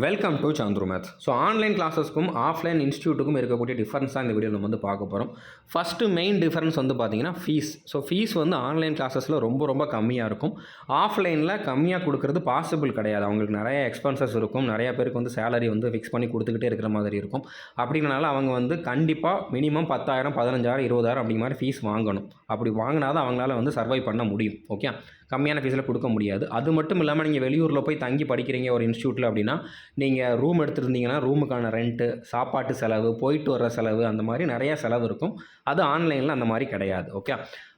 Welcome to Chandru maths. So online கிளாஸஸ்க்கும் offline இன்ஸ்டியூட்டுக்கும் இருக்கக்கூடிய டிஃபரன்ஸ் தான் இந்த வீடியோ நம்ம வந்து பார்க்க போகிறோம். ஃபஸ்ட்டு மெயின் டிஃபரன்ஸ் வந்து பார்த்தீங்கன்னா ஃபீஸ். ஸோ ஃபீஸ் வந்து ஆன்லைன் கிளாஸஸில் ரொம்ப கம்மியாக இருக்கும். ஆஃப்லைனில் கம்மியாக கொடுக்குறது பாசிபிள் கிடையாது. அவங்களுக்கு நிறைய எக்ஸ்பென்சஸ் இருக்கும். நிறையா பேருக்கு வந்து சேலரி வந்து ஃபிக்ஸ் பண்ணி கொடுத்துக்கிட்டே இருக்கிற மாதிரி இருக்கும். அப்படின்றனால அவங்க வந்து கண்டிப்பாக மினிமம் 10,000 15,000 20,000 அப்படிங்கிற மாதிரி ஃபீஸ் வாங்கணும். அப்படி வாங்கினா தான் அவங்களால வந்து சர்வை பண்ண முடியும். ஓகே, கம்மியான ஃபீஸில் கொடுக்க முடியாது. அது மட்டும் இல்லாமல் நீங்கள் வெளியூரில் போய் தங்கி படிக்கிறீங்க ஒரு இன்ஸ்டியூட்டில் அப்படின்னா, நீங்கள் ரூம் எடுத்துருந்தீங்கன்னா ரூமுக்கான ரெண்ட்டு, சாப்பாட்டு செலவு, போயிட்டு வர செலவு, அந்த மாதிரி நிறைய செலவு இருக்கும். அது ஆன்லைனில் அந்த மாதிரி கிடையாது. ஓகே,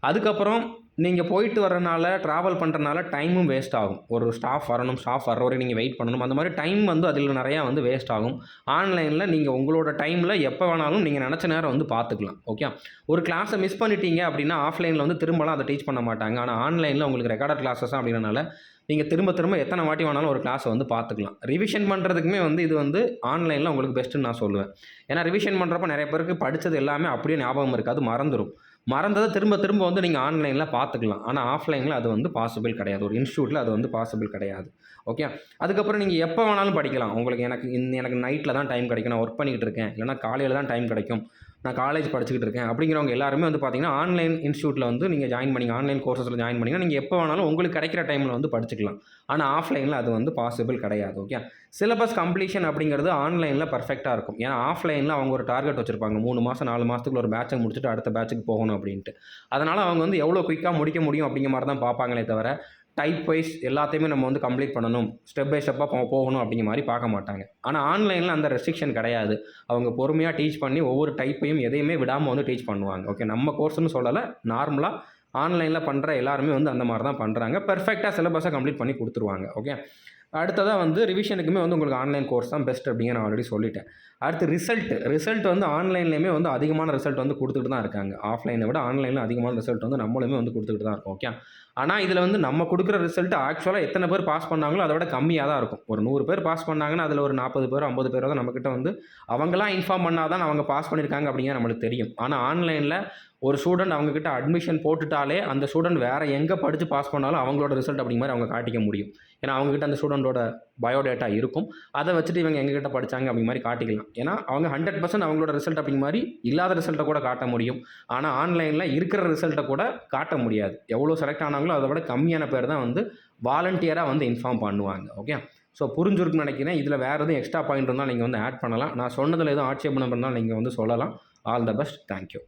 அதுக்கப்புறம் நீங்கள் போயிட்டு வரனால, ட்ராவல் பண்ணுறனால டைமும் வேஸ்ட் ஆகும். ஒரு ஸ்டாஃப் வரணும், ஸ்டாஃப் வர வரைக்கும் நீங்கள் வெயிட் பண்ணணும். அந்த மாதிரி டைம் வந்து அதில் நிறையா வந்து வேஸ்ட் ஆகும். ஆன்லைனில் நீங்கள் உங்களோட டைமில் எப்போ வேணாலும் நீங்கள் நினச்ச நேரம் வந்து பார்த்துக்கலாம். ஓகே, ஒரு கிளாஸை மிஸ் பண்ணிட்டீங்க அப்படின்னா ஆஃப்லைனில் வந்து திரும்பலாம் அதை டீச் பண்ண மாட்டாங்க. ஆனால் ஆன்லைனில் உங்களுக்கு ரெக்கார்டட் கிளாஸஸ் அப்படின்றனால நீங்கள் திரும்ப எத்தனை வாட்டி வேணாலும் ஒரு கிளாஸை வந்து பார்த்துக்கலாம். ரிவிஷன் பண்ணுறதுக்குமே வந்து இது வந்து ஆன்லைனில் உங்களுக்கு பெஸ்ட்டுன்னு நான் சொல்லுவேன். ஏன்னா ரிவிஷன் பண்ணுறப்ப நிறைய பேருக்கு படித்தது எல்லாமே அப்படியே ஞாபகம் இருக்காது, மறந்ததை திரும்ப வந்து நீங்கள் ஆன்லைனில் பார்த்துக்கலாம். ஆனால் ஆஃப்லைனில் அது வந்து பாசிபிள் கிடையாது. ஒரு இன்ஸ்டியூட்டில் அது வந்து பாசிபிள் கிடையாது. ஓகே, அதுக்கப்புறம் நீங்கள் எப்போ வேணாலும் படிக்கலாம். உங்களுக்கு எனக்கு நைட்டில் தான் டைம் கிடைக்கும், நான் ஒர்க் பண்ணிக்கிட்டு இருக்கேன், இல்லைனா காலையில் தான் டைம் கிடைக்கும், நான் காலேஜ் படிச்சுக்கிட்டு இருக்கேன் அப்படிங்கிறவங்க எல்லாருமே வந்து பார்த்தீங்கன்னா ஆன்லைன் இன்ஸ்டியூட்டில் வந்து நீங்கள் ஜாயின் பண்ணிங்க, ஆன்லைன் கோர்சஸில் ஜாயின் பண்ணிங்கன்னா நீங்கள் எப்போ வேணாலும் உங்களுக்கு கிடைக்கிற டைமில் வந்து படிச்சுக்கலாம். ஆனால் ஆஃப்லைனில் அது வந்து பாசிபிள் கிடையாது. ஓகே, சிலபஸ் கம்ப்ளீஷன் அப்படிங்கிறது ஆன்லைனில் பர்ஃபெக்டாக இருக்கும். ஏன்னா ஆஃப்லைனில் அவங்க ஒரு டார்கெட் வச்சுருப்பாங்க, 3 மாதம் 4 மாதத்துக்குள்ள ஒரு பேட்சை முடிச்சுட்டு அடுத்த பேட்சுக்கு போகணும் அப்படின்ட்டு. அதனால் அவங்க வந்து எவ்வளோ குயிக்காக முடிக்க முடியும் அப்படிங்கிற மாதிரி தான் பார்ப்பாங்களே தவிர, டைப் வைஸ் எல்லாத்தையுமே நம்ம வந்து கம்ப்ளீட் பண்ணணும், ஸ்டெப் பை ஸ்டெப்பாக போகணும் அப்படிங்கிற மாதிரி பார்க்க மாட்டாங்க. ஆனால் ஆன்லைனில் அந்த ரெஸ்ட்ரிக்ஷன் கிடையாது. அவங்க பொறுமையாக டீச் பண்ணி ஒவ்வொரு டைப்பையும் எதையுமே விடாமல் வந்து டீச் பண்ணுவாங்க. ஓகே, நம்ம கோர்ஸ்னு சொல்லலை, நார்மலாக ஆன்லைனில் பண்ணுற எல்லாருமே வந்து அந்த மாதிரி தான் பண்ணுறாங்க. பெர்ஃபெக்டாக சிலபஸை கம்ப்ளீட் பண்ணி கொடுத்துருவாங்க. ஓகே, அடுத்ததாக வந்து ரிவிஷனுக்குமே வந்து உங்களுக்கு ஆன்லைன் கோர்ஸ் தான் பெஸ்ட் அப்படிங்கிற நான் ஆல்ரெடி சொல்லிட்டேன். அடுத்து ரிசல்ட் வந்து ஆன்லைன்லேயுமே வந்து அதிகமான ரிசல்ட் வந்து கொடுத்துட்டு தான் இருக்காங்க. ஆஃப்லைனை விட ஆன்லைனில் அதிகமான ரிசல்ட் வந்து நம்மளுமே வந்து கொடுத்துக்கிட்டு தான் இருக்கோம். ஓகே, ஆனால் இதில் வந்து நம்ம கொடுக்குற ரிசல்ட் ஆக்சுவலாக எத்தனை பேர் பாஸ் பண்ணாங்களோ அதை விட கம்மியாக தான் இருக்கும். ஒரு 100 பேர் பாஸ் பண்ணாங்கன்னா அதில் ஒரு 40 பேர் 50 பேர் தான் நம்மக்கிட்ட வந்து அவங்களாம் இன்ஃபார்ம் பண்ணால் தான் அவங்க பாஸ் பண்ணியிருக்காங்க அப்படிங்கிற நம்மளுக்கு தெரியும். ஆனால் ஆன்லைனில் ஒரு ஸ்டூடெண்ட் அவங்கக்கிட்ட அட்மிஷன் போட்டுட்டாலே அந்த ஸ்டூடெண்ட் வேறு எங்கே படித்து பாஸ் பண்ணாலும் அவங்களோட ரிசல்ட் அப்படிங்கிற மாதிரி அவங்க காட்டிக்க முடியும். ஏன்னா அவங்ககிட்ட அந்த ஸ்டூடெண்ட்டோட பயோடேட்டா இருக்கும். அதை வச்சுட்டு இவங்க எங்ககிட்ட படித்தாங்க அப்படிங்கிற மாதிரி காட்டிக்கலாம். ஏன்னா அவங்க 100% அவங்களோட ரிசல்ட் அப்படிங்கிற மாதிரி இல்லாத ரிசல்ட்டை கூட காட்ட முடியும். ஆனால் ஆன்லைனில் இருக்கிற ரிசல்ட்டை கூட காட்ட முடியாது. எவ்வளோ செலக்ட் ஆனாங்களோ அதை விட கம்மியான பேர் தான் வந்து வாலண்டியராக வந்து இன்ஃபார்ம் பண்ணுவாங்க. ஓகே, ஸோ புரிஞ்சுருக்குன்னு நினைக்கிறேன். இதில் வேறு எதுவும் எக்ஸ்ட்ரா பாயிண்ட் இருந்தால் நீங்கள் வந்து ஆட் பண்ணலாம். நான் சொன்னதில் எதுவும் ஆட்சேபணம் இருந்தால் நீங்கள் வந்து சொல்லலாம். All the best. தேங்க்யூ.